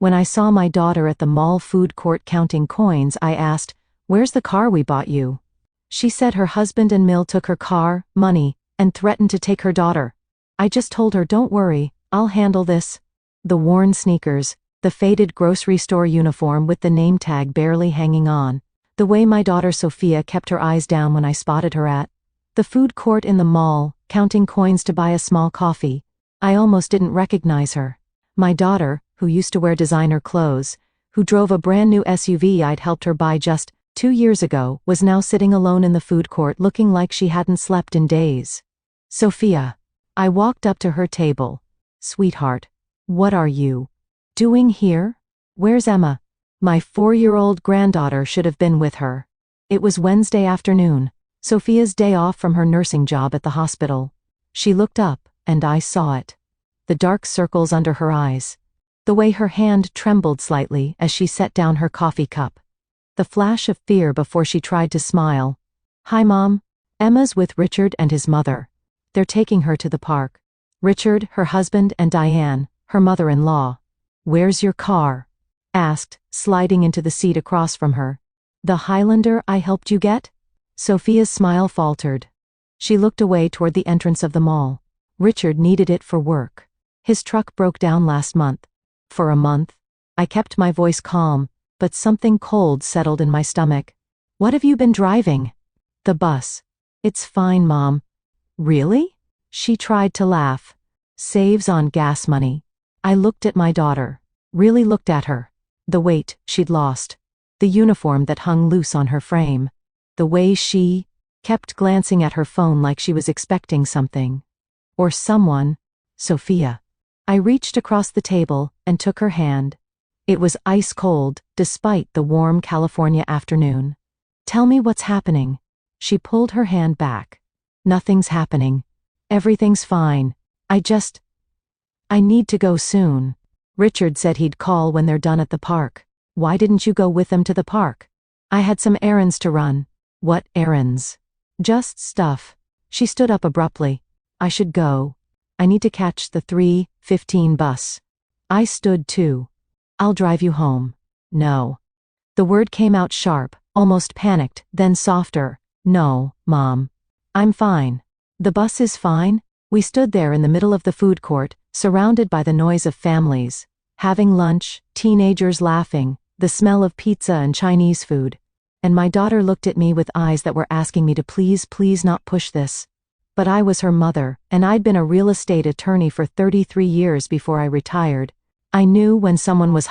When I saw my daughter at the mall food court counting coins, I asked, "Where's the car we bought you?" She said her husband and Mill took her car, money, and threatened to take her daughter. I just told her, "Don't worry, I'll handle this." The worn sneakers, the faded grocery store uniform with the name tag barely hanging on, the way my daughter Sophia kept her eyes down when I spotted her at the food court in the mall, counting coins to buy a small coffee. I almost didn't recognize her. My daughter, who used to wear designer clothes, who drove a brand new SUV I'd helped her buy just 2 years ago, was now sitting alone in the food court looking like she hadn't slept in days. "Sophia." I walked up to her table. "Sweetheart, what are you doing here? Where's Emma?" My 4-year-old granddaughter should have been with her. It was Wednesday afternoon, Sophia's day off from her nursing job at the hospital. She looked up, and I saw it. The dark circles under her eyes. The way her hand trembled slightly as she set down her coffee cup. The flash of fear before she tried to smile. "Hi, Mom. Emma's with Richard and his mother. They're taking her to the park. Richard, her husband, and Diane, her mother-in-law." "Where's your car?" asked, sliding into the seat across from her. "The Highlander I helped you get?" Sophia's smile faltered. She looked away toward the entrance of the mall. "Richard needed it for work. His truck broke down last month." For a month. I kept my voice calm, but something cold settled in my stomach. "What have you been driving?" "The bus." "It's fine, Mom." "Really?" She tried to laugh. "Saves on gas money." I looked at my daughter. Really looked at her. The weight she'd lost. The uniform that hung loose on her frame. The way she kept glancing at her phone like she was expecting something. Or someone. "Sophia." I reached across the table and took her hand. It was ice cold, despite the warm California afternoon. "Tell me what's happening." She pulled her hand back. "Nothing's happening. Everything's fine. I need to go soon. Richard said he'd call when they're done at the park." "Why didn't you go with them to the park?" "I had some errands to run." "What errands?" "Just stuff." She stood up abruptly. "I should go. I need to catch the 3:15 bus." I stood too. "I'll drive you home." "No." The word came out sharp, almost panicked, then softer. "No, Mom. I'm fine." "The bus is fine?" We stood there in the middle of the food court, surrounded by the noise of families, having lunch, teenagers laughing, the smell of pizza and Chinese food. And my daughter looked at me with eyes that were asking me to please not push this. But I was her mother, and I'd been a real estate attorney for 33 years before I retired. I knew when someone was